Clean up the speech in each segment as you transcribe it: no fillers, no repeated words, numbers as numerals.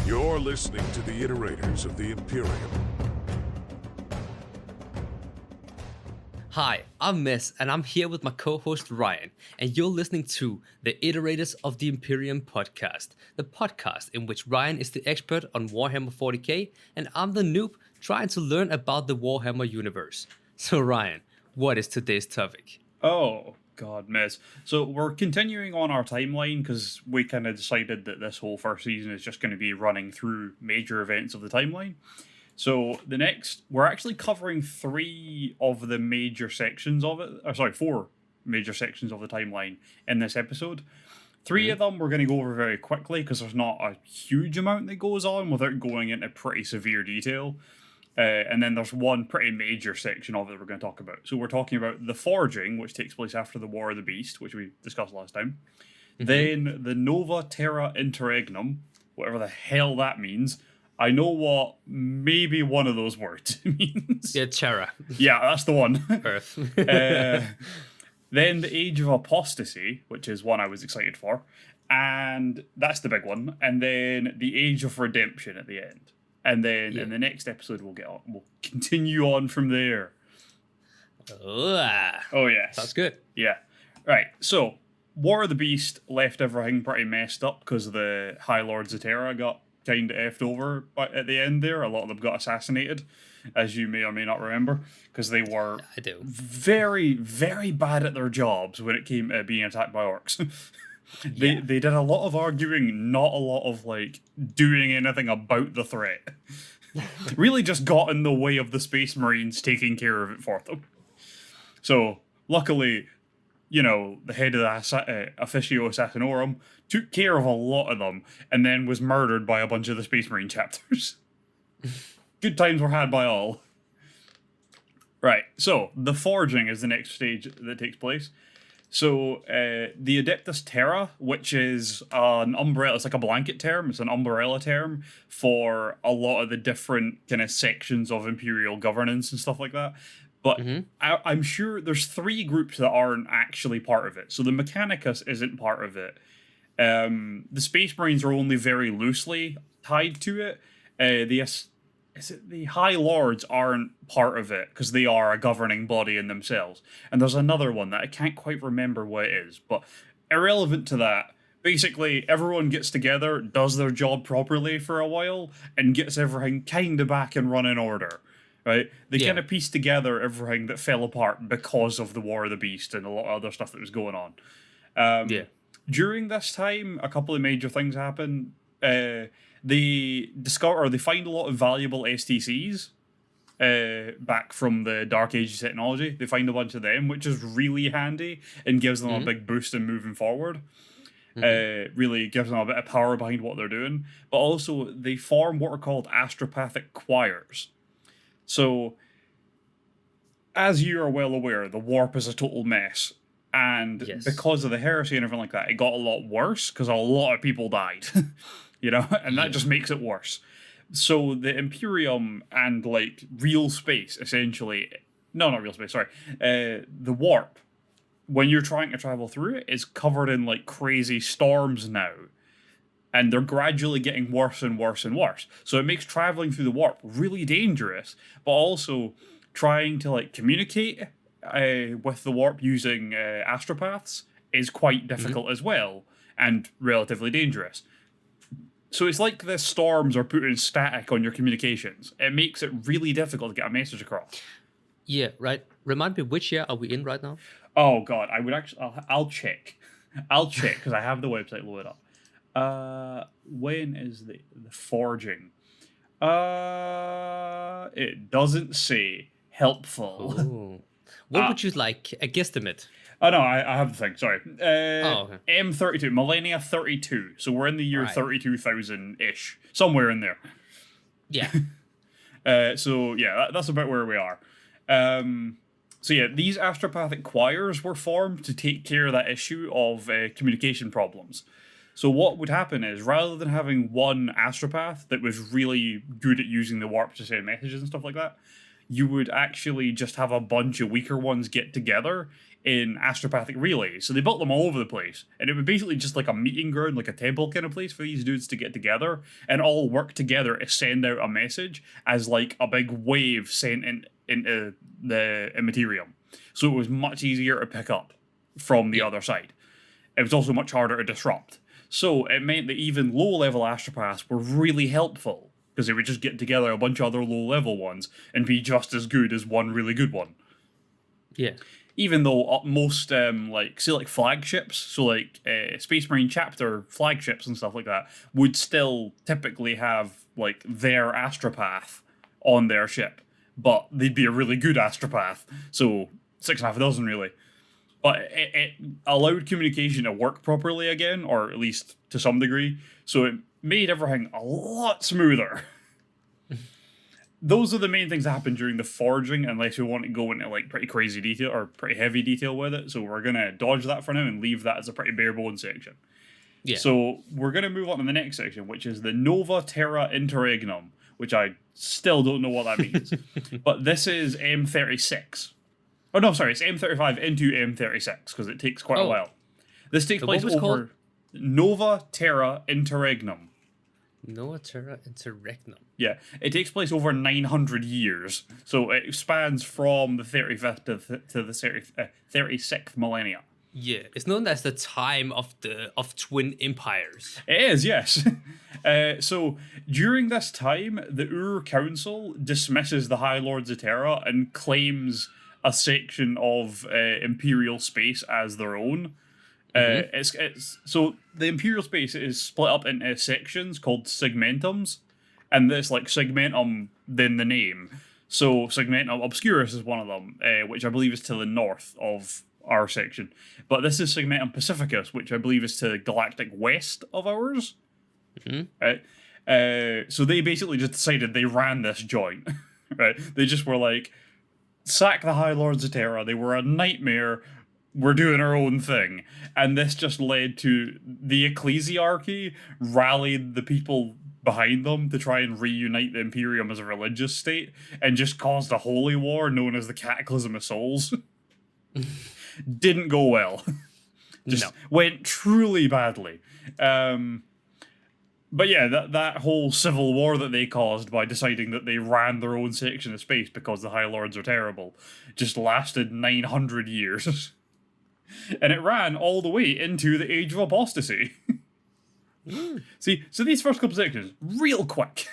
You're listening to the Iterators of the Imperium. Hi, I'm Miss, and I'm here with my co-host Ryan, and you're listening to the Iterators of the Imperium podcast, the podcast in which Ryan is the expert on Warhammer 40K, and I'm the noob trying to learn about the Warhammer universe. So Ryan, what is today's topic? Oh, God, Miss. So we're continuing on our timeline because we kind of decided that this whole first season is just going to be running through major events of the timeline. So we're actually covering 3 of the major sections of it. 4 major sections of the timeline in this episode. 3 of them we're going to go over very quickly because there's not a huge amount that goes on without going into pretty severe detail. And then there's one pretty major section of it we're going to talk about. So we're talking about the Forging, which takes place after the War of the Beast, which we discussed last time. Then the Nova Terra Interregnum, whatever the hell that means. I know what maybe one of those words means. Yeah, Terra. Yeah, that's the one. Earth. Then the Age of Apostasy, which is one I was excited for. And that's the big one. And then the Age of Redemption at the end. And then in the next episode, we'll continue on from there. Oh, yes. That's good. Yeah. Right. So, War of the Beast left everything pretty messed up because the High Lords of Terra got kind of effed over at the end there. A lot of them got assassinated, as you may or may not remember, because they were very, very bad at their jobs when it came to being attacked by orcs. They did a lot of arguing, not a lot of doing anything about the threat. Really just got in the way of the Space Marines taking care of it for them. So luckily, the head of the Officio Assassinorum took care of a lot of them and then was murdered by a bunch of the Space Marine chapters. Good times were had by all. Right, so the Forging is the next stage that takes place. So, the Adeptus Terra, which is an umbrella, it's like a blanket term, it's an umbrella term for a lot of the different kind of sections of Imperial governance and stuff like that. But I'm sure there's 3 groups that aren't actually part of it. So the Mechanicus isn't part of it. The Space Marines are only very loosely tied to it. The High Lords aren't part of it because they are a governing body in themselves. And there's another one that I can't quite remember what it is, but irrelevant to that. Basically, everyone gets together, does their job properly for a while, and gets everything kind of back in running order, right? They kind of piece together everything that fell apart because of the War of the Beast and a lot of other stuff that was going on. During this time, a couple of major things happen. They find a lot of valuable STCs back from the Dark Ages technology. They find a bunch of them, which is really handy and gives them a big boost in moving forward. Really gives them a bit of power behind what they're doing. But also, they form what are called astropathic choirs. So, as you are well aware, the warp is a total mess. And because of the heresy and everything like that, it got a lot worse because a lot of people died. And that just makes it worse. So the Imperium and real space, essentially, no, not real space, sorry, the warp, when you're trying to travel through it, is covered in crazy storms now. And they're gradually getting worse and worse and worse. So it makes traveling through the warp really dangerous, but also trying to communicate with the warp using astropaths is quite difficult as well, and relatively dangerous. So it's like the storms are putting static on your communications. It makes it really difficult to get a message across. Yeah, right. Remind me, which year are we in right now? Oh, God. I'll check. I'll check, because I have the website loaded up. When is the Forging? It doesn't say. Helpful. Ooh. What would you like? A guesstimate? Oh, no, I have the thing, sorry. Okay. M32, Millennia 32. So we're in the year 32,000-ish. Somewhere in there. Yeah. That's about where we are. These astropathic choirs were formed to take care of that issue of communication problems. So what would happen is, rather than having one astropath that was really good at using the warp to send messages and stuff like that, you would actually just have a bunch of weaker ones get together in astropathic relays. So they built them all over the place. And it was basically just like a meeting ground, like a temple kind of place for these dudes to get together and all work together to send out a message as like a big wave sent into the Imperium. So it was much easier to pick up from the other side. It was also much harder to disrupt. So it meant that even low-level astropaths were really helpful, because they would just get together a bunch of other low-level ones and be just as good as one really good one. Yeah. Even though most, like flagships, so like Space Marine chapter flagships and stuff like that, would still typically have like their astropath on their ship, but they'd be a really good astropath. So 6.5 really. But it allowed communication to work properly again, or at least to some degree. So it made everything a lot smoother. Those are the main things that happen during the forging, unless we want to go into like pretty crazy detail or pretty heavy detail with it. So we're going to dodge that for now and leave that as a pretty bare bones section. Yeah. So we're going to move on to the next section, which is the Nova Terra Interregnum, which I still don't know what that means. But this is M36. Oh, no, sorry, it's M35 into M36, because it takes quite a while. This takes place over called? Nova Terra Interregnum. Nova Terra Interregnum. Yeah, it takes place over 900 years, so it spans from the 35th to the 36th millennia. Yeah, it's known as the time of twin empires. It is, yes. So during this time, the Ur Council dismisses the High Lords of Terra and claims a section of Imperial space as their own. It's so the Imperial space is split up into sections called segmentums, and this like segmentum then the name. So segmentum obscurus is one of them, which I believe is to the north of our section. But this is segmentum pacificus, which I believe is to the galactic west of ours. So they basically just decided they ran this joint. Right? They just were like, sack the High Lords of Terra. They were a nightmare. We're doing our own thing. And this just led to the ecclesiarchy rallied the people behind them to try and reunite the Imperium as a religious state and just caused a holy war known as the Cataclysm of Souls. Didn't go well. Went truly badly. But yeah, that whole civil war that they caused by deciding that they ran their own section of space because the High Lords are terrible just lasted 900 years. And it ran all the way into the Age of Apostasy. See, so these first couple sections, real quick.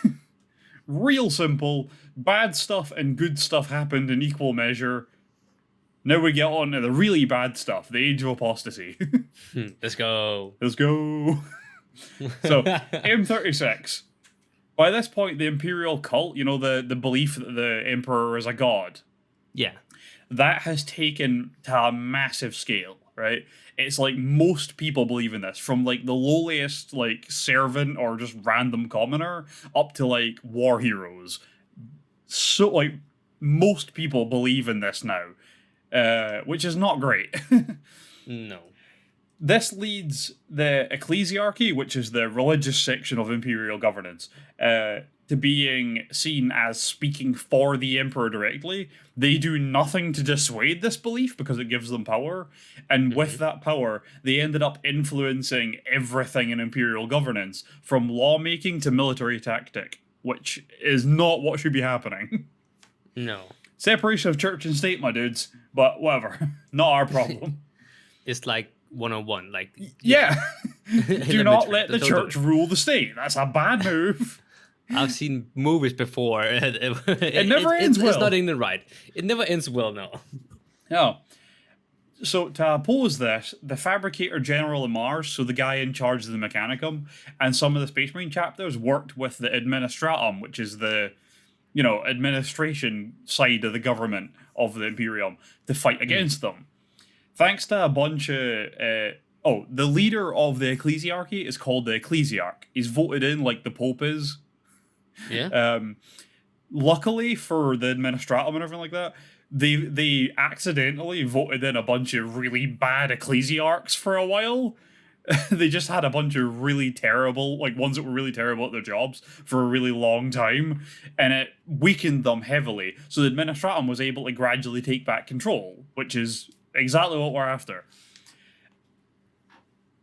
Real simple. Bad stuff and good stuff happened in equal measure. Now we get on to the really bad stuff, the Age of Apostasy. Let's go. Let's go. So, M36. By this point, the Imperial Cult, you know, the belief that the Emperor is a god. Yeah. That has taken to a massive scale, right? It's like most people believe in this, from like the lowliest like servant or just random commoner up to like war heroes. So like most people believe in this now, which is not great. No. This leads the ecclesiarchy, which is the religious section of imperial governance, to being seen as speaking for the emperor directly. They do nothing to dissuade this belief because it gives them power, and with that power, they ended up influencing everything in imperial governance, from lawmaking to military tactic, which is not what should be happening. No. Separation of church and state, my dudes, but whatever. Not our problem. It's like 101, like... Yeah. Do not let the church rule the state. That's a bad move. I've seen movies before. It never ends well. It's not in the right. It never ends well, no. No. So to oppose this, the Fabricator General of Mars, so the guy in charge of the Mechanicum, and some of the Space Marine chapters worked with the Administratum, which is the, you know, administration side of the government of the Imperium, to fight against them. Thanks to a bunch of... the leader of the ecclesiarchy is called the Ecclesiarch. He's voted in like the Pope is. Yeah. Luckily for the Administratum and everything like that, they accidentally voted in a bunch of really bad ecclesiarchs for a while. They just had a bunch of really terrible, like ones that were really terrible at their jobs for a really long time, and it weakened them heavily. So the Administratum was able to gradually take back control, which is exactly what we're after.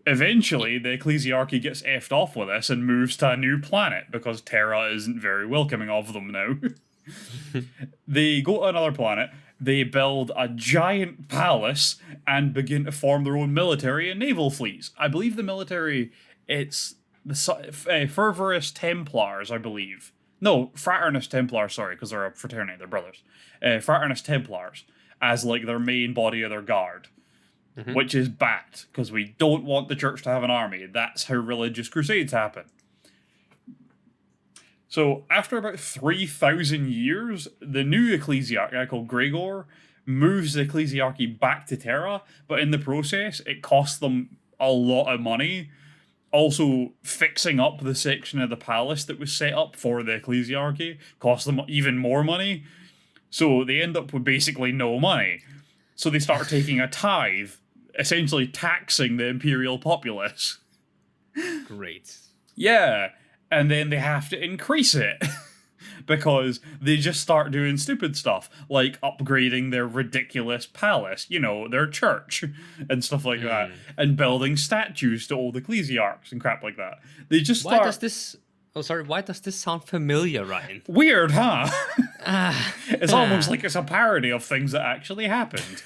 Eventually, the Ecclesiarchy gets effed off with this and moves to a new planet because Terra isn't very welcoming of them now. They go to another planet, they build a giant palace, and begin to form their own military and naval fleets. I believe the military, it's the Fervorous Templars, I believe. No, Fraternist Templars, sorry, because they're a fraternity, they're brothers. Fraternist Templars, as like their main body of their guard. Which is bad, because we don't want the church to have an army. That's how religious crusades happen. So, after about 3,000 years, the new ecclesiarch, called Gregor, moves the ecclesiarchy back to Terra, but in the process, it costs them a lot of money. Also, fixing up the section of the palace that was set up for the ecclesiarchy cost them even more money. So, they end up with basically no money. So, they start taking a tithe, essentially taxing the imperial populace. Great. Yeah, and then they have to increase it because they just start doing stupid stuff like upgrading their ridiculous palace, their church and stuff like that, and building statues to old ecclesiarchs and crap like that. They just start... Why does this sound familiar, Ryan? Weird, huh? It's almost like it's a parody of things that actually happened.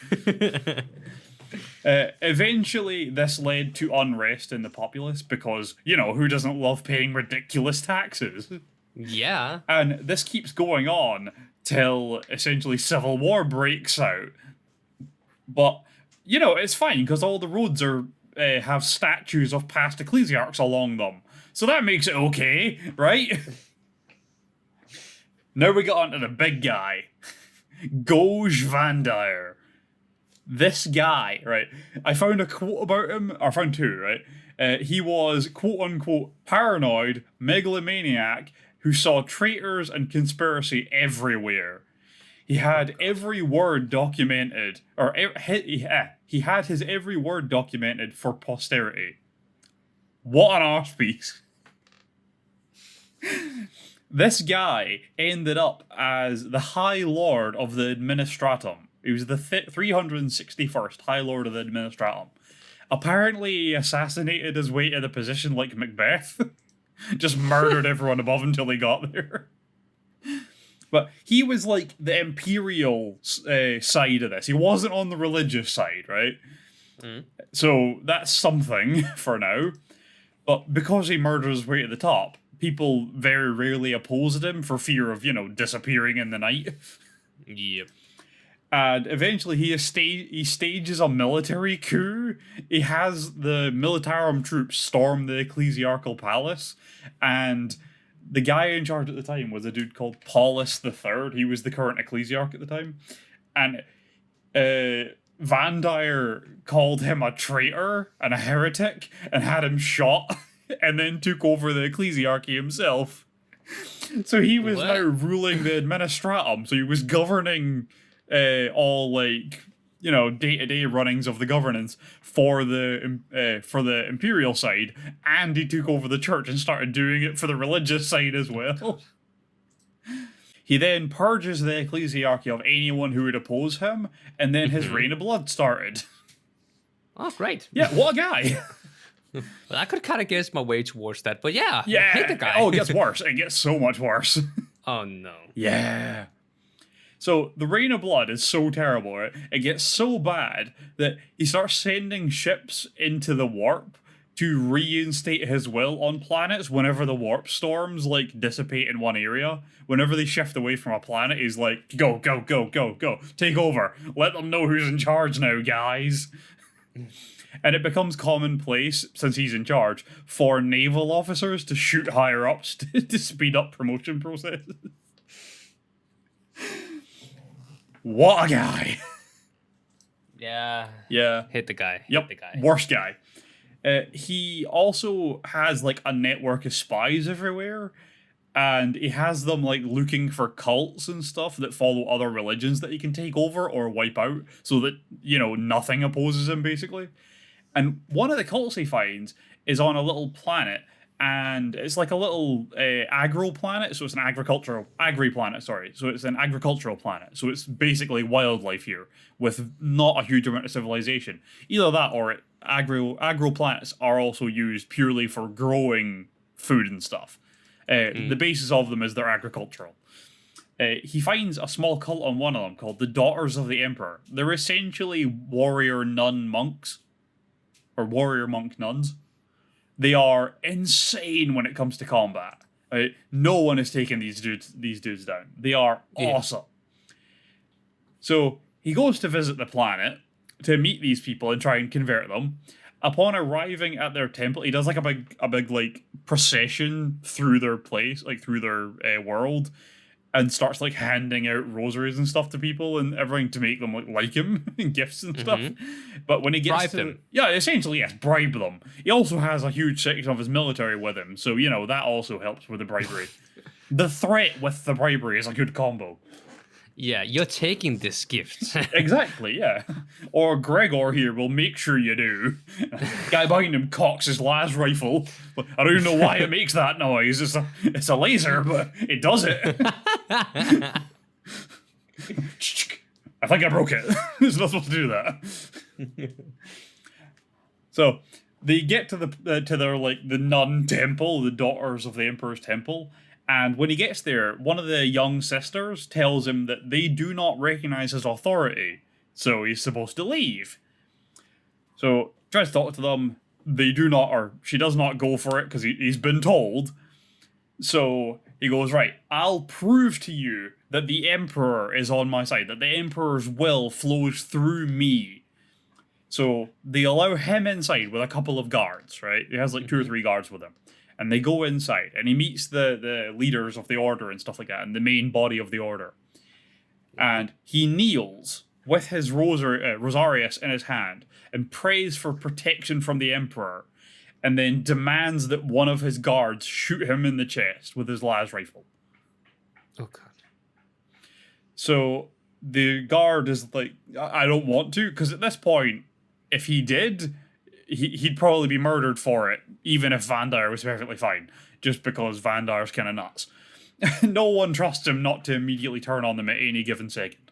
Eventually, this led to unrest in the populace because, who doesn't love paying ridiculous taxes? Yeah. And this keeps going on till essentially civil war breaks out. But, it's fine because all the roads have statues of past ecclesiarchs along them. So that makes it okay, right? Now we get on to the big guy. Goge Vandire. This guy, right? I found a quote about him, or I found two, right? He was, quote-unquote, paranoid, megalomaniac, who saw traitors and conspiracy everywhere. He had every word documented, or he had his every word documented for posterity. What an arsepiece. This guy ended up as the High Lord of the Administratum. He was the 361st High Lord of the Administratum. Apparently, he assassinated his way to the position like Macbeth. Just murdered everyone above until he got there. But he was like the imperial side of this. He wasn't on the religious side, right? So that's something for now. But because he murdered his way to the top, people very rarely opposed him for fear of, disappearing in the night. Yep. And eventually he stages a military coup. He has the Militarum troops storm the ecclesiarchal palace. And the guy in charge at the time was a dude called Paulus III. He was the current ecclesiarch at the time. And Vandire called him a traitor and a heretic and had him shot and then took over the ecclesiarchy himself. So he was now ruling the administratum. So he was governing all day-to-day runnings of the governance for the imperial side, and he took over the church and started doing it for the religious side as well. He then purges the ecclesiarchy of anyone who would oppose him, and then his reign of blood started. Oh, great. Yeah, what a guy. Well, I could kind of guess my way towards that, but yeah, hate the guy. Oh, it gets worse. It gets so much worse. Oh, no. Yeah. So the Reign of Blood is so terrible, right? It gets so bad that he starts sending ships into the warp to reinstate his will on planets whenever the warp storms dissipate in one area. Whenever they shift away from a planet, he's like, go, go, go, go, go. Take over. Let them know who's in charge now, guys. And it becomes commonplace, since he's in charge, for naval officers to shoot higher ups to speed up promotion processes. What a guy. Yeah. Yeah. Hate the guy. Yep. Hate the guy. Worst guy. He also has a network of spies everywhere, and he has them looking for cults and stuff that follow other religions that he can take over or wipe out, so that nothing opposes him basically. And one of the cults he finds is on a little planet, and it's like a little agro planet, so it's an agri-planet, sorry. So it's an agricultural planet, so it's basically wildlife here, with not a huge amount of civilization. Either that, or agro planets are also used purely for growing food and stuff. The basis of them is they're agricultural. He finds a small cult on one of them called the Daughters of the Emperor. They're essentially warrior nun monks, or warrior monk nuns. They are insane when it comes to combat. No one is taking these dudes down. They are awesome. So he goes to visit the planet to meet these people and try and convert them. Upon arriving at their temple, he does like a big like procession through their place, like through their world, and starts like handing out rosaries and stuff to people and everything to make them like him and gifts and stuff. But when he gets essentially yes, bribe them. He also has a huge section of his military with him, so you know that also helps with the bribery. The threat with the bribery is a good combo. Yeah, you're taking this gift. Exactly, yeah. Or Gregor here will make sure you do. Guy behind him cocks his las rifle. I don't even know why it makes that noise. It's a laser, but it does it. I think I broke it. It's not supposed to do that. So they get to their like the nun temple, the Daughters of the Emperor's temple. And when he gets there, one of the young sisters tells him that they do not recognize his authority, so he's supposed to leave. So tries to talk to them. They do not, or she does not go for it because he's been told. So he goes, right, I'll prove to you that the Emperor is on my side, that the Emperor's will flows through me. So they allow him inside with a couple of guards, right? He has like 2 or 3 guards with him. And they go inside, and he meets the leaders of the order and stuff like that, and the main body of the order. And he kneels with his rosarius in his hand and prays for protection from the Emperor, and then demands that one of his guards shoot him in the chest with his las rifle. Oh, God. So the guard is like, I don't want to, because at this point, if he did, he'd probably be murdered for it, even if Vandire was perfectly fine, just because Vandire's kind of nuts. No one trusts him not to immediately turn on them at any given second.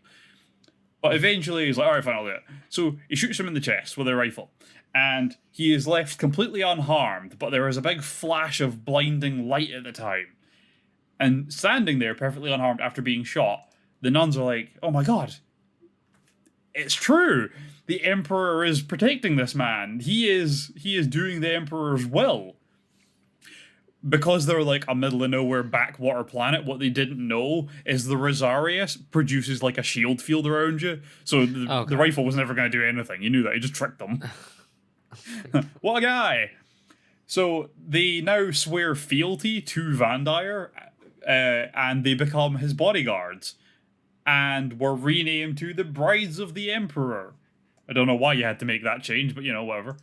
But eventually he's like, alright, fine, I'll do it. So he shoots him in the chest with a rifle, and he is left completely unharmed, but there is a big flash of blinding light at the time. And standing there perfectly unharmed after being shot, the nuns are like, oh my god, it's true. The Emperor is protecting this man. He is doing the Emperor's will. Because they're like a middle of nowhere backwater planet, what they didn't know is the Rosarius produces like a shield field around you. So the rifle was never going to do anything. You knew that. You just tricked them. What a guy. So they now swear fealty to Vandire, and they become his bodyguards. And were renamed to the Brides of the Emperor. I don't know why you had to make that change, but you know, whatever.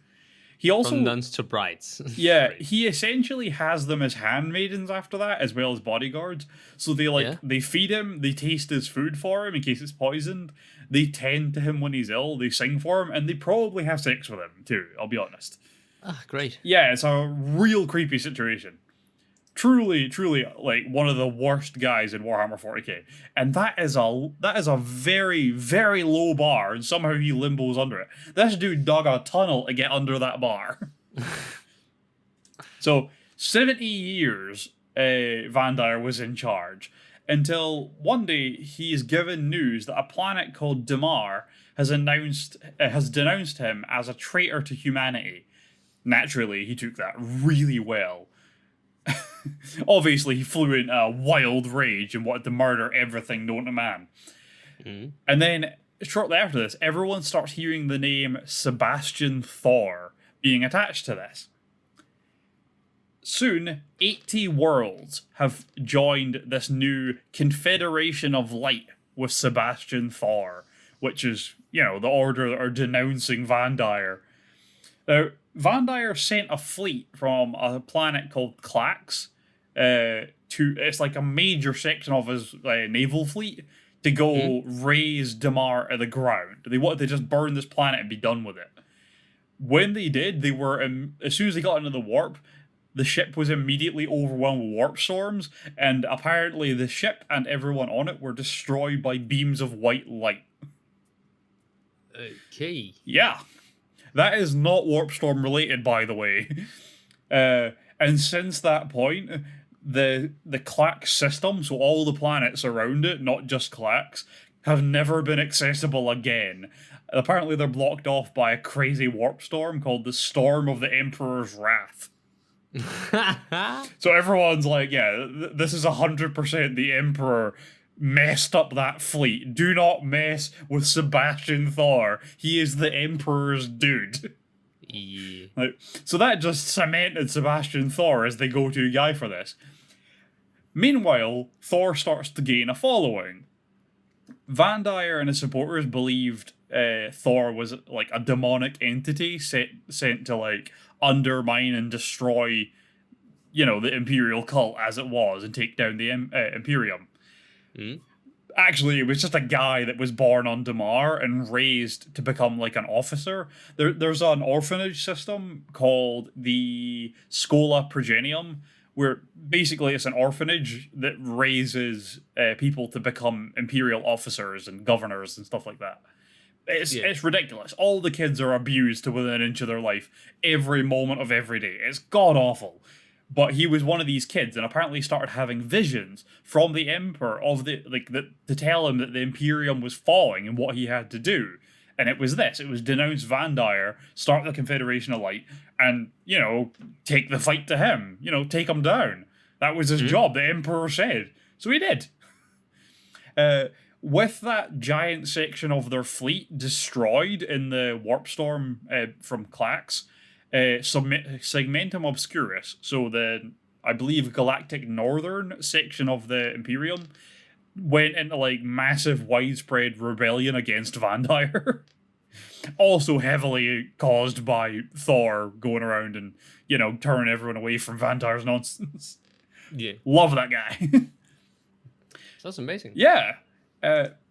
He also from nuns to brides. Yeah, he essentially has them as handmaidens after that, as well as bodyguards. So they feed him, they taste his food for him in case it's poisoned. They tend to him when he's ill, they sing for him, and they probably have sex with him too, I'll be honest. Ah, great. Yeah, it's a real creepy situation. Truly, like one of the worst guys in Warhammer 40K, and that is a very, very low bar, and somehow he limbos under it. This dude dug a tunnel to get under that bar. So 70 years, Vandire was in charge until one day he is given news that a planet called Damar has denounced him as a traitor to humanity. Naturally, he took that really well. Obviously, he flew in a wild rage and wanted to murder everything known to man. And then, shortly after this, everyone starts hearing the name Sebastian Thor being attached to this. Soon, 80 worlds have joined this new Confederation of Light with Sebastian Thor, which is, you know, the order that are denouncing Vandire. Now, Vandire sent a fleet from a planet called Klax it's like a major section of his naval fleet to go raise Damar at the ground. They wanted to just burn this planet and be done with it. When they did, they were as soon as they got into the warp, the ship was immediately overwhelmed with warp storms, and apparently the ship and everyone on it were destroyed by beams of white light. Okay. Yeah. That is not warp storm related, by the way. And since that point, the Clax system, so all the planets around it, not just Clax, have never been accessible again. Apparently they're blocked off by a crazy warp storm called the Storm of the Emperor's Wrath. So everyone's like, yeah, this is 100% the Emperor messed up that fleet. Do not mess with Sebastian Thor. He is the Emperor's dude. Yeah. So that just cemented Sebastian Thor as the go-to guy for this. Meanwhile, Thor starts to gain a following. Vandire and his supporters believed Thor was like a demonic entity sent to like undermine and destroy, the Imperial Cult as it was and take down the Imperium. Mm. Actually, it was just a guy that was born on Damar and raised to become like an officer. There's an orphanage system called the Scola Progenium, where basically it's an orphanage that raises people to become Imperial officers and governors and stuff like that. It's ridiculous. All the kids are abused to within an inch of their life every moment of every day. It's god-awful. But he was one of these kids, and apparently started having visions from the Emperor to tell him that the Imperium was falling and what he had to do. And it was this. It was denounce Vandire, start the Confederation of Light, and, take the fight to him. Take him down. That was his job, the Emperor said. So he did. With that giant section of their fleet destroyed in the warp storm from Clax, Segmentum Obscurus, so I believe galactic northern section of the Imperium, went into like massive widespread rebellion against Vandire. Also heavily caused by Thor going around and, turning everyone away from Vandire's nonsense. Yeah. Love that guy. That's amazing. Yeah.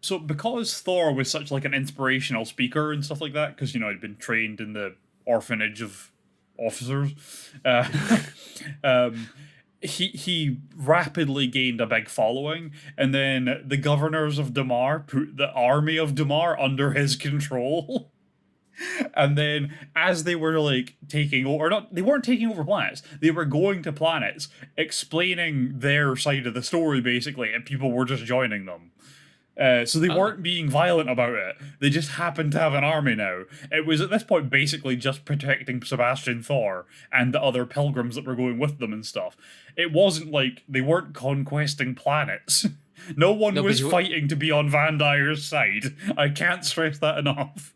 So because Thor was such like an inspirational speaker and stuff like that, because, he'd been trained in the orphanage of officers, he rapidly gained a big following, and then the governors of Damar put the army of Damar under his control. And then as they were like taking over, they weren't taking over planets, they were going to planets, explaining their side of the story basically, and people were just joining them. So they weren't being violent about it. They just happened to have an army now. It was at this point basically just protecting Sebastian Thor and the other pilgrims that were going with them and stuff. It wasn't like they weren't conquesting planets. No one was fighting to be on Vandire's side. I can't stress that enough.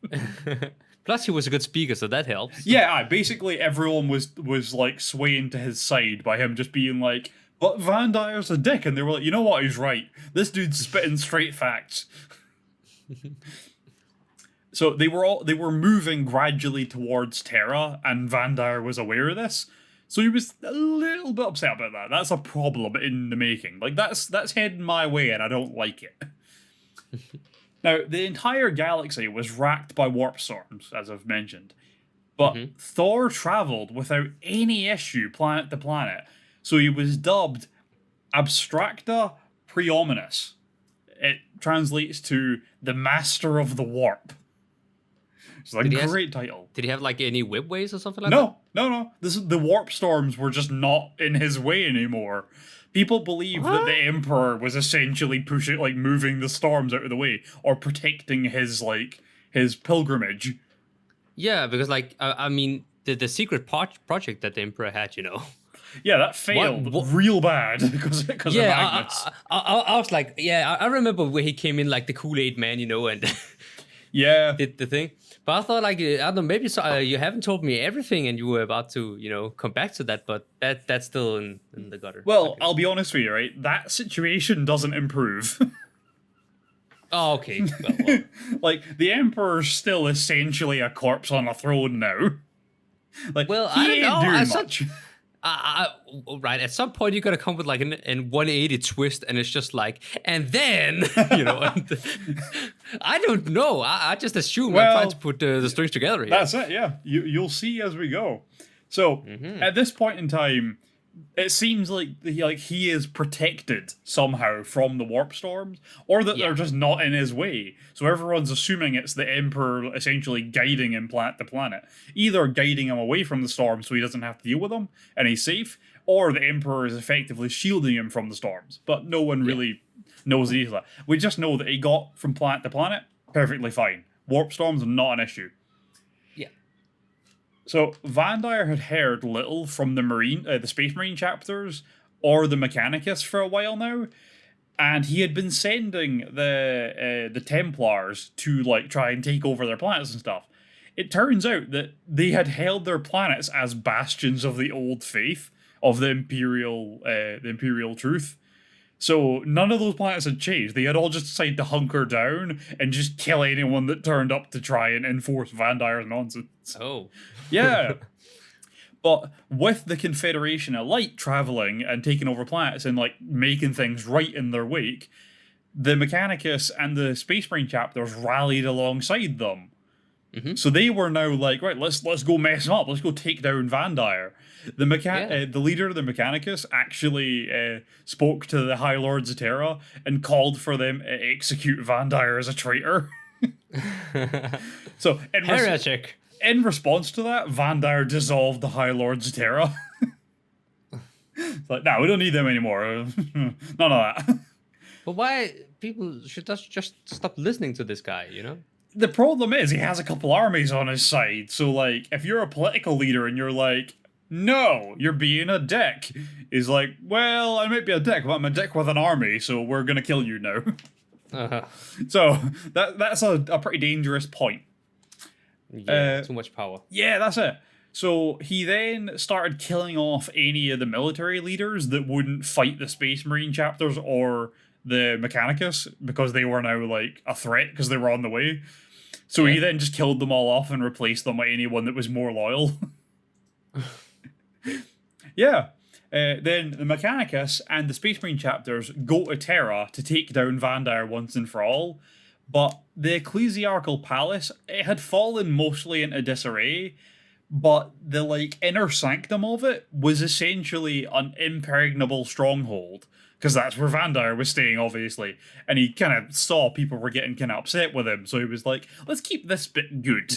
Plus, he was a good speaker, so that helps. Yeah, basically everyone was like swaying to his side by him just being like, but Vandire's a dick, and they were like, you know what, he's right. This dude's spitting straight facts. So they were moving gradually towards Terra, and Vandire was aware of this. So he was a little bit upset about that. That's a problem in the making. Like that's heading my way, and I don't like it. Now, the entire galaxy was racked by warp storms, as I've mentioned. But Thor traveled without any issue planet to planet. So he was dubbed Abstracta Preominous. It translates to the Master of the Warp. It's a great title. Did he have like any whipways or something like that? No. The warp storms were just not in his way anymore. People believe that the Emperor was essentially moving the storms out of the way or protecting his pilgrimage. Yeah, because the secret project that the Emperor had, Yeah, that failed real bad because of Magnus. I was like, I remember where he came in like the Kool-Aid man, and yeah, did the thing. But I thought, I don't know, maybe you haven't told me everything, and you were about to, come back to that, but that's still in the gutter. Well, I'll be honest with you, right? That situation doesn't improve. Oh, okay. Well. The Emperor's still essentially a corpse on a throne now. I don't know. Much. Right, at some point you gotta come with like an 180 twist, and it's just like, and then I don't know. I just assume I'm trying to put the strings together here. That's it. Yeah, you'll see as we go. So at this point in time, it seems like he is protected somehow from the warp storms, or that they're just not in his way. So everyone's assuming it's the Emperor essentially guiding him planet to planet, either guiding him away from the storms so he doesn't have to deal with them and he's safe, or the Emperor is effectively shielding him from the storms. But no one really knows either. We just know that he got from planet to planet perfectly fine. Warp storms are not an issue. So Vandire had heard little from the Space Marine chapters or the Mechanicus for a while now, and he had been sending the Templars to try and take over their planets and stuff. It turns out that they had held their planets as bastions of the old faith of the Imperial truth. So none of those planets had changed. They had all just decided to hunker down and just kill anyone that turned up to try and enforce Vandire's nonsense. Oh. Yeah. But with the Confederation of Light traveling and taking over planets and making things right in their wake, the Mechanicus and the Space Marine chapters rallied alongside them. So they were now right, let's go mess them up. Let's go take down Vandire. The leader of the Mechanicus actually spoke to the High Lords of Terra and called for them to execute Vandire as a traitor. So Heretic. In response to that, Vandire dissolved the High Lords of Terra. It's no, we don't need them anymore. None of that. But why people should just stop listening to this guy, The problem is he has a couple armies on his side. So, if you're a political leader and you're no, you're being a dick, he's well, I might be a dick, but I'm a dick with an army, so we're going to kill you now. So, that's a pretty dangerous point. Yeah, too much power. Yeah, that's it. So he then started killing off any of the military leaders that wouldn't fight the Space Marine chapters or the Mechanicus, because they were now a threat because they were on the way. So he then just killed them all off and replaced them with anyone that was more loyal. Yeah. Then the Mechanicus and the Space Marine chapters go to Terra to take down Vandire once and for all. But the Ecclesiarchal Palace, it had fallen mostly into disarray, but the inner sanctum of it was essentially an impregnable stronghold, because that's where Vandire was staying, obviously. And he kind of saw people were getting kind of upset with him, so he was let's keep this bit good.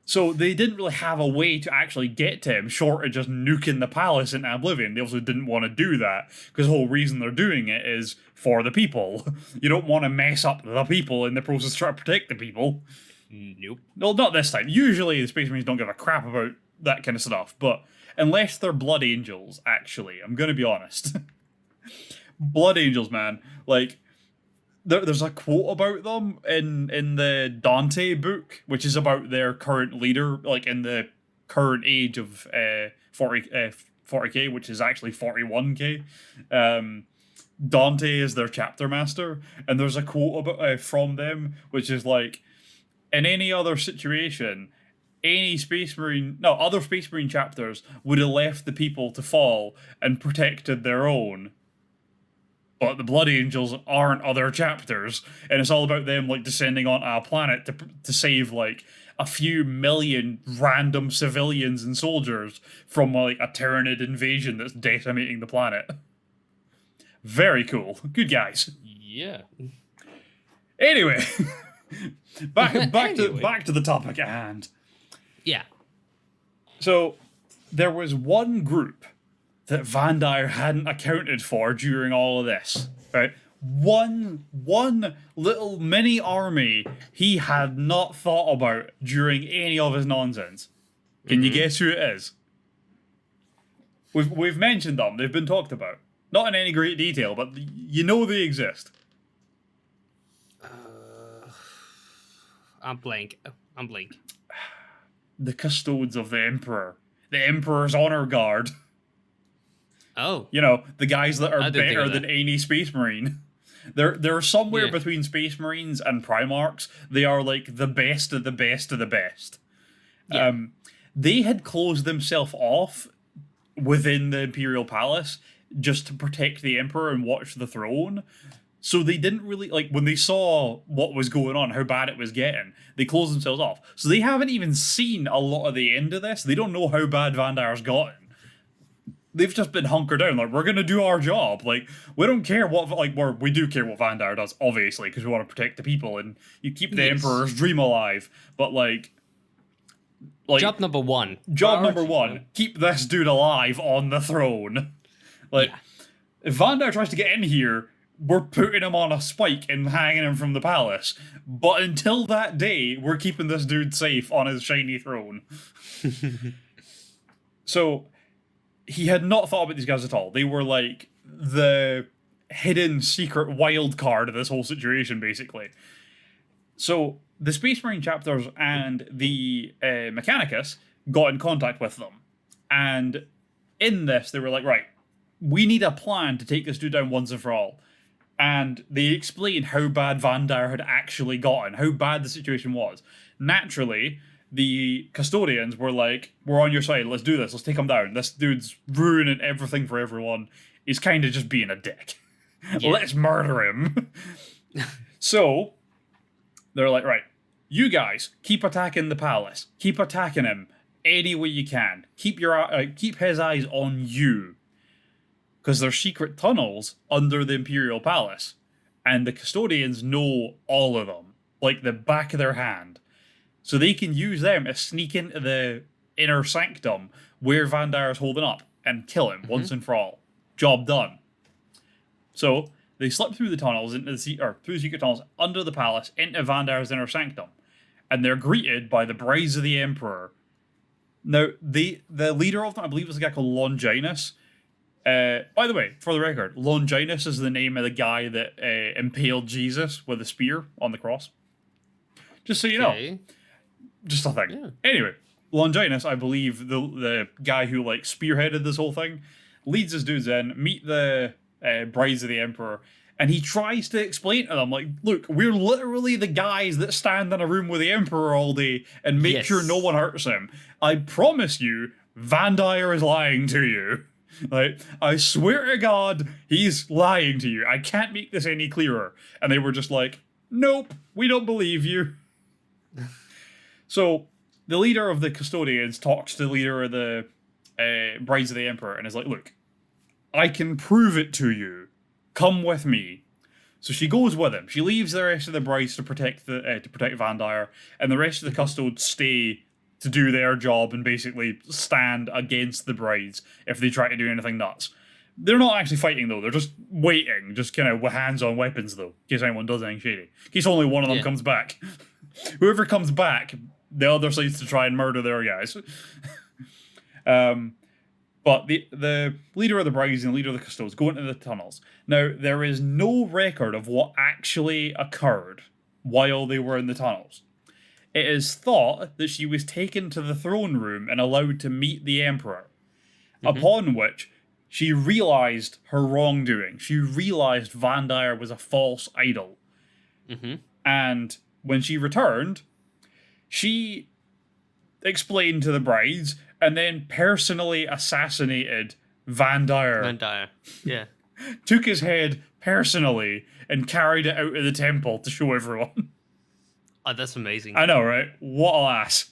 So they didn't really have a way to actually get to him, short of just nuking the palace into oblivion. They also didn't want to do that, because the whole reason they're doing it is for the people. You don't want to mess up the people in the process of trying to protect the people. Nope. Well, not this time. Usually the Space Marines don't give a crap about that kind of stuff, but unless they're Blood Angels, actually, I'm going to be honest. Blood Angels, man. There's a quote about them in the Dante book, which is about their current leader, in the current age of 40K, which is actually 41K. Dante is their chapter master, and there's a quote about from them, which is in any other situation, other Space Marine chapters would have left the people to fall and protected their own. But the Blood Angels aren't other chapters, and it's all about them descending onto a planet to save a few million random civilians and soldiers from a Tyranid invasion that's decimating the planet. Very cool. Good guys. Yeah. Anyway, back to the topic at hand. Yeah. So there was one group that Vandire hadn't accounted for during all of this, right? One little mini army he had not thought about during any of his nonsense. Can you guess who it is? We've mentioned them. They've been talked about. Not in any great detail, but you know they exist. I'm blank. The Custodes of the Emperor. The Emperor's Honor Guard. Oh. The guys that are better than any Space Marine. They're somewhere Yeah. between Space Marines and Primarchs. They are the best of the best of the best. Yeah. They had closed themselves off within the Imperial Palace just to protect the Emperor and watch the throne. So they didn't really, like, when they saw what was going on, how bad it was getting, they closed themselves off. So they haven't even seen a lot of the end of this. They don't know how bad Vandire's gotten. They've just been hunkered down, like, we're going to do our job. Like, we don't care what, like, we do care what Vandire does, obviously, because we want to protect the people, and you keep the Emperor's dream alive. But, like... Job number one. Job number one, keep this dude alive on the throne. Like, if Vandire tries to get in here, we're putting him on a spike and hanging him from the palace. But until that day, we're keeping this dude safe on his shiny throne. So, he had not thought about these guys at all. They were like the hidden secret wild card of this whole situation, basically. So, the Space Marine chapters and the Mechanicus got in contact with them. And in this, they were like, right, we need a plan to take this dude down once and for all. And they explained how bad Vandire had actually gotten, how bad the situation was. Naturally, the custodians were like, we're on your side, let's do this, let's take him down. This dude's ruining everything for everyone. He's kind of just being a dick. Yeah. Let's murder him. So, they're like, right, you guys, keep attacking the palace. Keep attacking him any way you can. Keep his eyes on you. Because there's secret tunnels under the Imperial Palace. And the custodians know all of them. Like the back of their hand. So they can use them to sneak into the inner sanctum where Vandire is holding up and kill him once and for all. Job done. So they slip through the tunnels through the secret tunnels under the palace into Vandire's inner sanctum, and they're greeted by the brides of the Emperor. Now the leader of them, I believe, was a guy called Longinus. By the way, for the record, Longinus is the name of the guy that impaled Jesus with a spear on the cross. Just so you know. Just a thing. Yeah. Anyway, Longinus, I believe, the guy who like spearheaded this whole thing, leads his dudes in, meet the brides of the Emperor, and he tries to explain to them, like, look, we're literally the guys that stand in a room with the Emperor all day and make sure no one hurts him. I promise you, Vandire is lying to you. Like, I swear to God, he's lying to you. I can't make this any clearer. And they were just like, nope, we don't believe you. So, the leader of the custodians talks to the leader of the brides of the Emperor and is like, look, I can prove it to you. Come with me. So she goes with him. She leaves the rest of the brides to protect Vandire, and the rest of the custodes stay to do their job and basically stand against the brides if they try to do anything nuts. They're not actually fighting, though. They're just waiting, just kind of with hands on weapons, though, in case anyone does anything shady. In case only one of them comes back. Whoever comes back, the other side's to try and murder their guys. But the leader of the brides and the leader of the custodes go into the tunnels. Now, there is no record of what actually occurred while they were in the tunnels. It is thought that she was taken to the throne room and allowed to meet the Emperor, upon which she realized her wrongdoing. She realized Vandire was a false idol. And when she returned, she explained to the brides and then personally assassinated Vandire. Vandire, yeah. Took his head personally and carried it out of the temple to show everyone. Oh, that's amazing. I know, right? What a lass.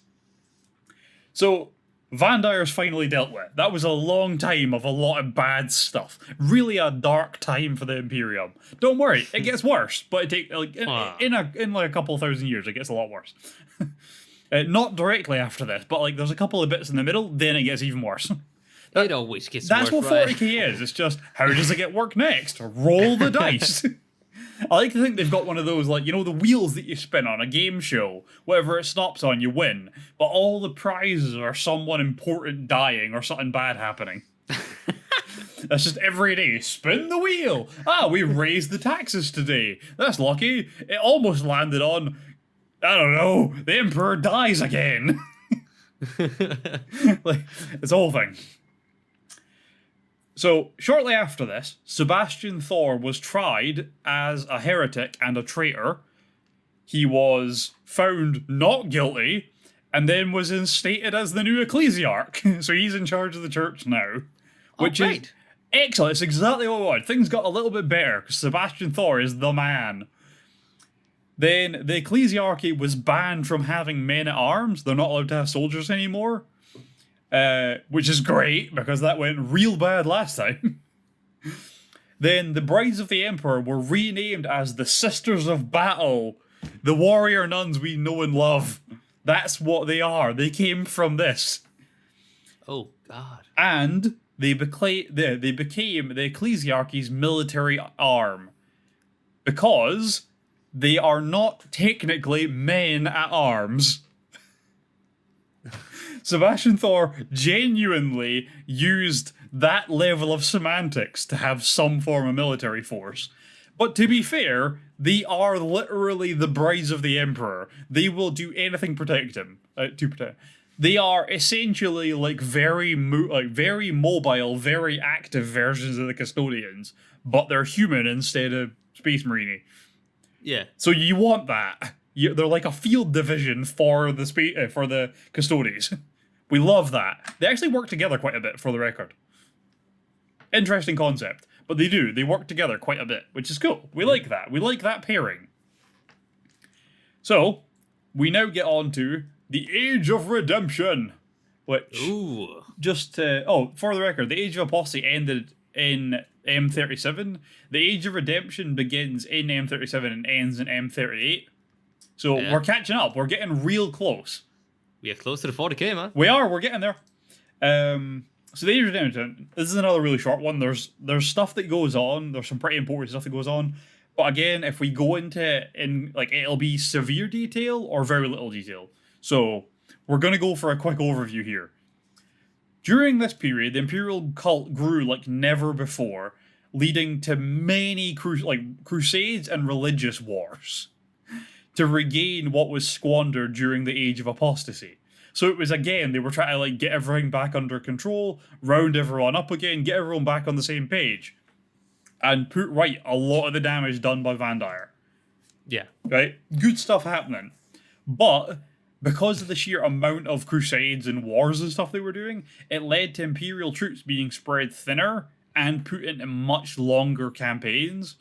So, Vandire's finally dealt with. That was a long time of a lot of bad stuff. Really a dark time for the Imperium. Don't worry, it gets worse, but it takes like in a couple thousand years, it gets a lot worse. Not directly after this, but like there's a couple of bits in the middle, then it gets even worse. It always gets worse. That's what 40k is. It's just, how does it get work next? Roll the dice. I like to think they've got one of those, like, you know, the wheels that you spin on a game show. Whatever it stops on, you win. But all the prizes are someone important dying or something bad happening. That's just every day. Spin the wheel. Ah, we raised the taxes today. That's lucky. It almost landed on, I don't know, the Emperor dies again. Like, it's a whole thing. So, shortly after this, Sebastian Thor was tried as a heretic and a traitor. He was found not guilty, and then was instated as the new ecclesiarch. So he's in charge of the church now. Which is Excellent, it's exactly what I wanted. Things got a little bit better, because Sebastian Thor is the man. Then the Ecclesiarchy was banned from having men-at-arms. They're not allowed to have soldiers anymore. Which is great, because that went real bad last time. Then the Brides of the Emperor were renamed as the Sisters of Battle. The warrior nuns we know and love. That's what they are. They came from this. Oh, God. And they became the Ecclesiarchy's military arm. Because they are not technically men at arms. Sebastian Thor genuinely used that level of semantics to have some form of military force. But to be fair, they are literally the Brides of the Emperor. They will do anything to protect. They are essentially like very mobile, very active versions of the Custodians, but they're human instead of Space Marine-y. Yeah. So you want that. They're like a field division for the Custodians. We love that. They actually work together quite a bit, for the record. Interesting concept. But they do. They work together quite a bit, which is cool. We like that. We like that pairing. So, we now get on to the Age of Redemption. Which, Ooh. For the record, the Age of Apostasy ended in M37. The Age of Redemption begins in M37 and ends in M38. So, we're catching up. We're getting real close. We are close to the 40k, man. We're getting there. So the Age of Redemption, this is another really short one. There's stuff that goes on. There's some pretty important stuff that goes on. But again, if we go into it'll be severe detail or very little detail. So we're going to go for a quick overview here. During this period, the Imperial Cult grew like never before, leading to many crusades and religious wars to regain what was squandered during the Age of Apostasy. So it was, again, they were trying to get everything back under control, round everyone up again, get everyone back on the same page, and put right a lot of the damage done by Vandire. Yeah. Right? Good stuff happening. But because of the sheer amount of crusades and wars and stuff they were doing, it led to Imperial troops being spread thinner and put into much longer campaigns.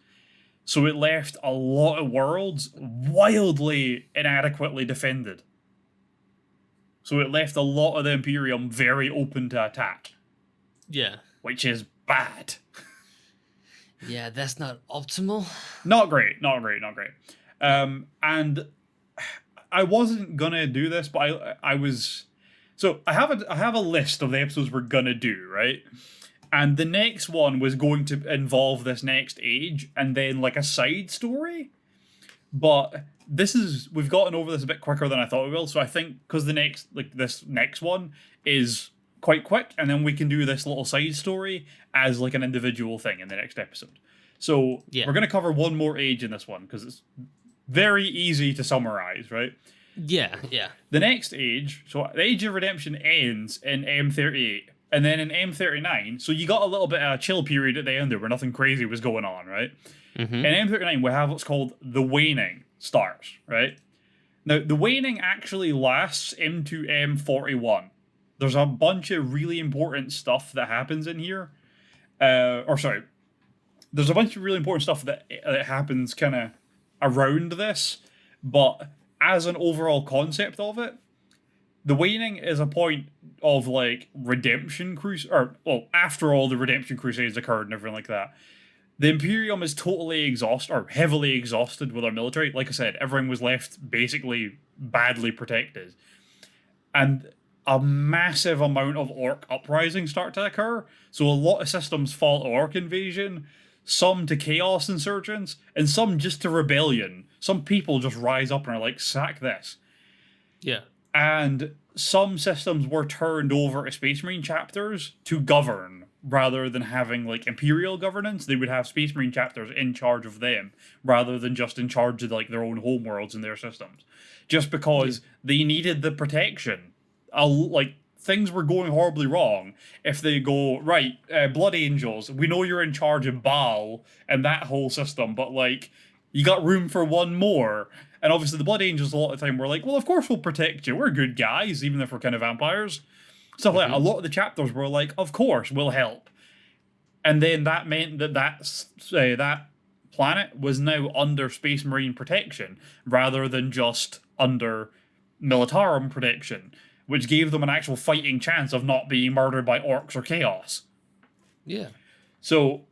So it left a lot of worlds wildly inadequately defended. So it left a lot of the Imperium very open to attack. Yeah. Which is bad. Yeah, that's not optimal. Not great. And I wasn't gonna do this, but I was... So I have a list of the episodes we're gonna do, right? And the next one was going to involve this next age and then like a side story. But we've gotten over this a bit quicker than I thought we will. So I think because this next one is quite quick, and then we can do this little side story as like an individual thing in the next episode. So we're going to cover one more age in this one because it's very easy to summarize, right? Yeah. The next age, so the Age of Redemption ends in M38. And then in M39, so you got a little bit of a chill period at the end there where nothing crazy was going on, right? Mm-hmm. In M39, we have what's called the Waning Stars, right? Now, the Waning actually lasts into M41. There's a bunch of really important stuff that happens in here. There's a bunch of really important stuff that happens kind of around this, but as an overall concept of it, the Waning is a point of like redemption after all the redemption crusades occurred and everything like that. The Imperium is totally heavily exhausted with our military. Like I said, everything was left basically badly protected. And a massive amount of orc uprisings start to occur. So a lot of systems fall to orc invasion, some to chaos insurgents, and some just to rebellion. Some people just rise up and are like, sack this. Yeah. And some systems were turned over to Space Marine chapters to govern, rather than having like Imperial governance. They would have Space Marine chapters in charge of them, rather than just in charge of like their own homeworlds and their systems. Just because they needed the protection. Things were going horribly wrong. If they go, right, Blood Angels, we know you're in charge of Baal and that whole system, but like, you got room for one more. And obviously the Blood Angels a lot of the time were like, well, of course we'll protect you. We're good guys, even if we're kind of vampires. Stuff like that. A lot of the chapters were like, of course, we'll help. And then that meant that planet was now under Space Marine protection rather than just under Militarum protection, which gave them an actual fighting chance of not being murdered by orcs or chaos. Yeah. So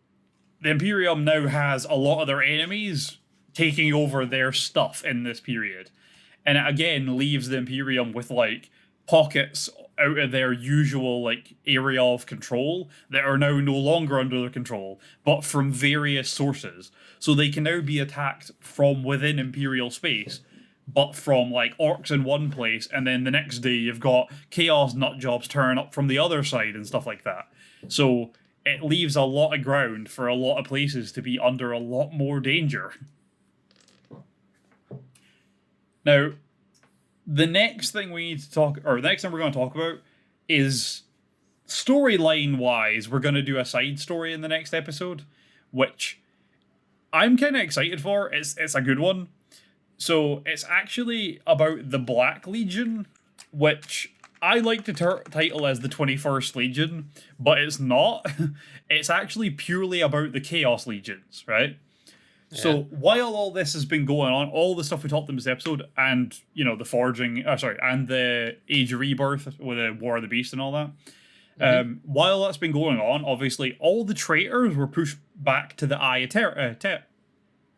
the Imperium now has a lot of their enemies taking over their stuff in this period. And it again leaves the Imperium with like pockets out of their usual like area of control that are now no longer under their control, but from various sources. So they can now be attacked from within Imperial space, but from like orcs in one place, and then the next day you've got chaos nutjobs turn up from the other side and stuff like that. So it leaves a lot of ground for a lot of places to be under a lot more danger. Now, the next thing we need to talk, or the next thing we're going to talk about is storyline-wise, we're going to do a side story in the next episode, which I'm kind of excited for. It's a good one. So it's actually about the Black Legion, which I like to title as the 21st Legion, but it's not. It's actually purely about the Chaos Legions, right? Yeah. So while all this has been going on, all the stuff we talked in this episode, and the forging, and the Age of Rebirth with the War of the Beast and all that, while that's been going on, obviously all the traitors were pushed back to the Eye of Terra.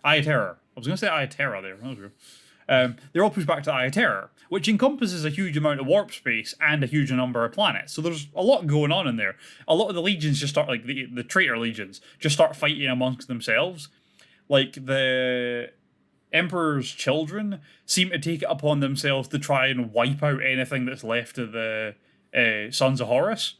Eye of Terror. I was going to say Eye of Terra there. That was weird. They're all pushed back to Eye of Terror, which encompasses a huge amount of warp space and a huge number of planets. So there's a lot going on in there. A lot of the legions just start, like the traitor legions, just start fighting amongst themselves. Like the Emperor's children seem to take it upon themselves to try and wipe out anything that's left of the Sons of Horus.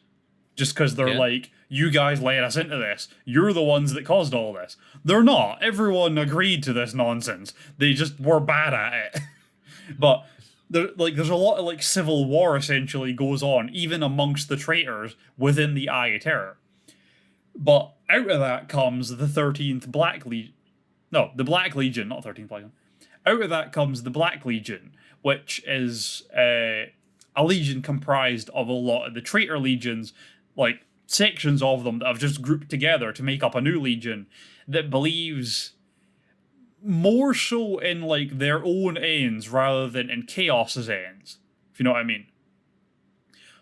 Just because they're like, you guys led us into this. You're the ones that caused all this. They're not. Everyone agreed to this nonsense. They just were bad at it. But there's a lot of like civil war essentially goes on, even amongst the traitors within the Eye of Terror. But out of that comes the 13th Black Legion. No, the Black Legion, not 13th Black Legion. Out of that comes the Black Legion, which is a legion comprised of a lot of the traitor legions, like sections of them that have just grouped together to make up a new legion that believes more so in like their own ends rather than in Chaos's ends, if you know what I mean.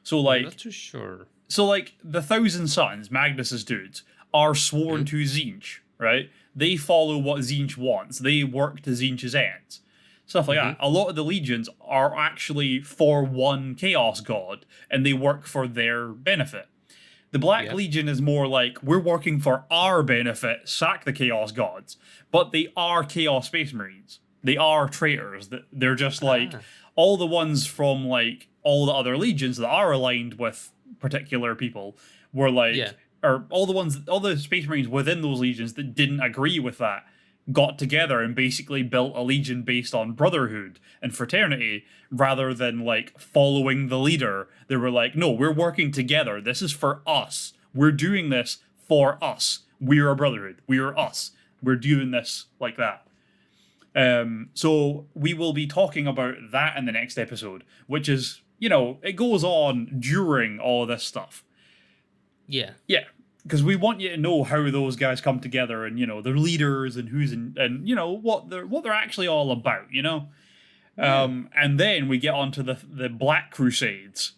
So like, I'm not too sure. So like the Thousand Sons, Magnus's dudes, are sworn to Tzeentch, right? They follow what Tzeentch wants. They work to Tzeentch's ends. Stuff like that. A lot of the legions are actually for one Chaos God, and they work for their benefit. The Black Legion is more like, we're working for our benefit, sack the Chaos Gods. But they are Chaos Space Marines. They are traitors. They're just like, all the ones from like all the other legions that are aligned with particular people were like, or all the Space Marines within those legions that didn't agree with that got together and basically built a legion based on brotherhood and fraternity rather than like following the leader. They were like, no, we're working together. This is for us. We're doing this for us. We're a brotherhood. We're us. We're doing this like that. So we will be talking about that in the next episode, which is, it goes on during all this stuff. Yeah. Yeah. Because we want you to know how those guys come together and, their leaders and who's in, and, what they're actually all about, And then we get onto the Black Crusades.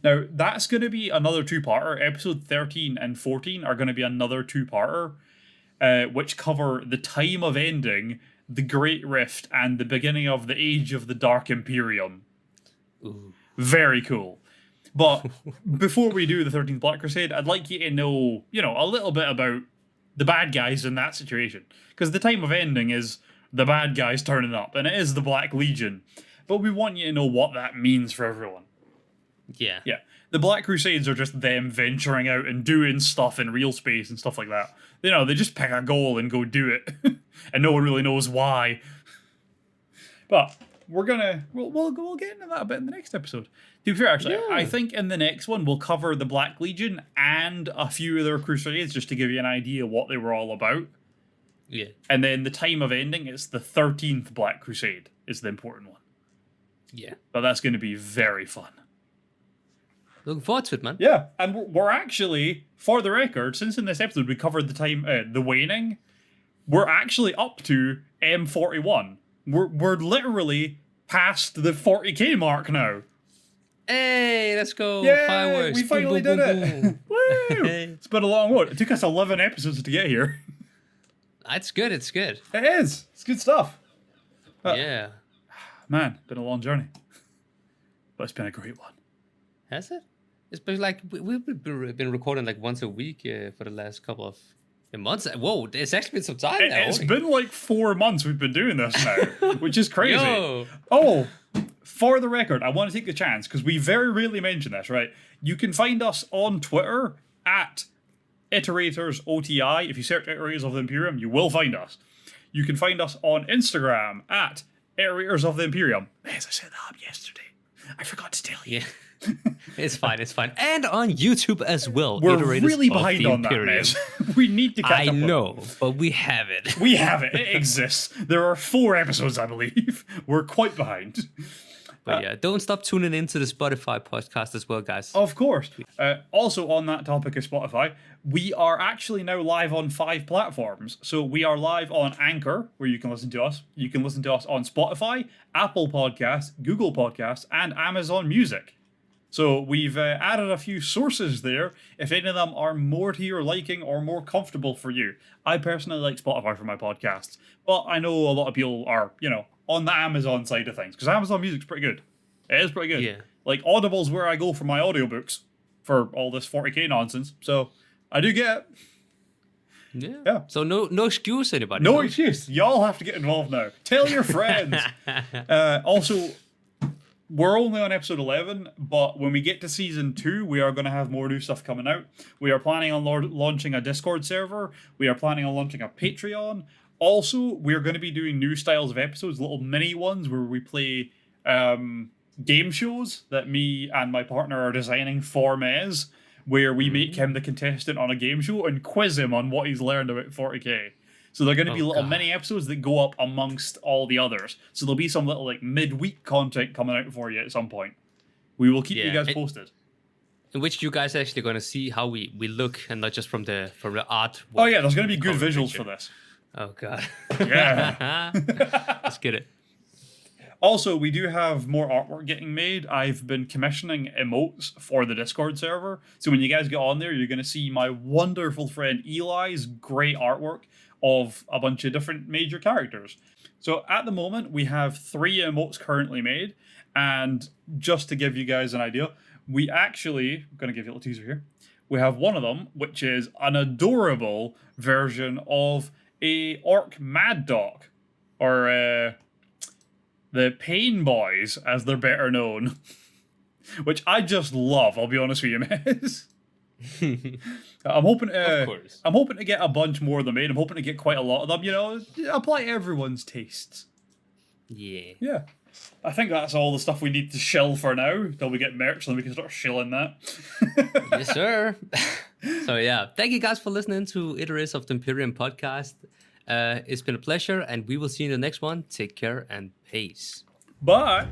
Now, that's going to be another two-parter. Episode 13 and 14 are going to be another two-parter, which cover the time of ending, the Great Rift, and the beginning of the Age of the Dark Imperium. Ooh. Very cool. But before we do the 13th Black Crusade, I'd like you to know, a little bit about the bad guys in that situation. Because the time of ending is the bad guys turning up, and it is the Black Legion. But we want you to know what that means for everyone. Yeah. Yeah. The Black Crusades are just them venturing out and doing stuff in real space and stuff like that. They just pick a goal and go do it. And no one really knows why. But we'll get into that a bit in the next episode. To be fair, actually, I think in the next one we'll cover the Black Legion and a few of their crusades just to give you an idea what they were all about. Yeah. And then the time of ending is the 13th Black Crusade is the important one. Yeah. But that's going to be very fun. Looking forward to it, man. Yeah, and we're actually, for the record, since in this episode we covered the Waning, we're actually up to M41. We're literally past the 40k mark now. Hey, let's go. Yeah, Fireworks. we finally Boom, did boom, it. boom, boom. Woo! Hey. It's been a long road. It took us 11 episodes to get here. It's good. It's good. It is. It's good stuff. Yeah. Man, been a long journey. But it's been a great one. Has it? It's been like we've been recording like once a week for the last couple of months. Whoa, it's actually been some time now. It's been like 4 months we've been doing this now, which is crazy. Yo. Oh, for the record, I want to take the chance because we very rarely mention this, right? You can find us on Twitter at Iterators OTI. If you search Iterators of the Imperium, you will find us. You can find us on Instagram at Iterators of the Imperium. As I set that up yesterday, I forgot to tell you. Yeah. It's fine. And on YouTube as well. We're Iterators really of behind the on that, Imperium. mess. We need to catch I up. know, but we have it. We have it. It exists. There are 4 episodes, I believe. We're quite behind. But yeah, don't stop tuning into the Spotify podcast as well, guys. Of course. Also on that topic of Spotify, we are actually now live on 5 platforms. So we are live on Anchor, where you can listen to us. You can listen to us on Spotify, Apple Podcasts, Google Podcasts, and Amazon Music. So we've added a few sources there, if any of them are more to your liking or more comfortable for you. I personally like Spotify for my podcasts, but I know a lot of people are, on the Amazon side of things, because Amazon Music's pretty good. It is pretty good. Yeah. Like, Audible's where I go for my audiobooks for all this 40k nonsense, so I do get it. Yeah. So no excuse, anybody. No excuse. Y'all have to get involved now. Tell your friends. Also, we're only on episode 11, but when we get to season 2, we are going to have more new stuff coming out. We are planning on launching a Discord server. We are planning on launching a Patreon. Also, we're going to be doing new styles of episodes, little mini ones where we play game shows that me and my partner are designing for Mez, where we make him the contestant on a game show and quiz him on what he's learned about 40k. So they're going to be little mini episodes that go up amongst all the others. So there'll be some little like midweek content coming out for you at some point. We will keep you guys posted. In which you guys are actually going to see how we look, and not just from the art. Oh yeah, there's going to be good visuals for this. Oh god. Yeah. Let's get it. Also, we do have more artwork getting made. I've been commissioning emotes for the Discord server. So when you guys get on there, you're going to see my wonderful friend Eli's great artwork of a bunch of different major characters. So at the moment, we have 3 emotes currently made. And just to give you guys an idea, we actually, I'm going to give you a little teaser here. We have one of them, which is an adorable version of a orc mad dog, or the Pain Boys, as they're better known, which I just love. I'll be honest with you, Mez. I'm hoping to get a bunch more of them made. I'm hoping to get quite a lot of them. Apply everyone's tastes. Yeah. I think that's all the stuff we need to shill for now. Till we get merch, then we can start shilling that. Yes, sir. So yeah, thank you guys for listening to Iterators of the Imperium podcast. It's been a pleasure, and we will see you in the next one. Take care and peace. Bye.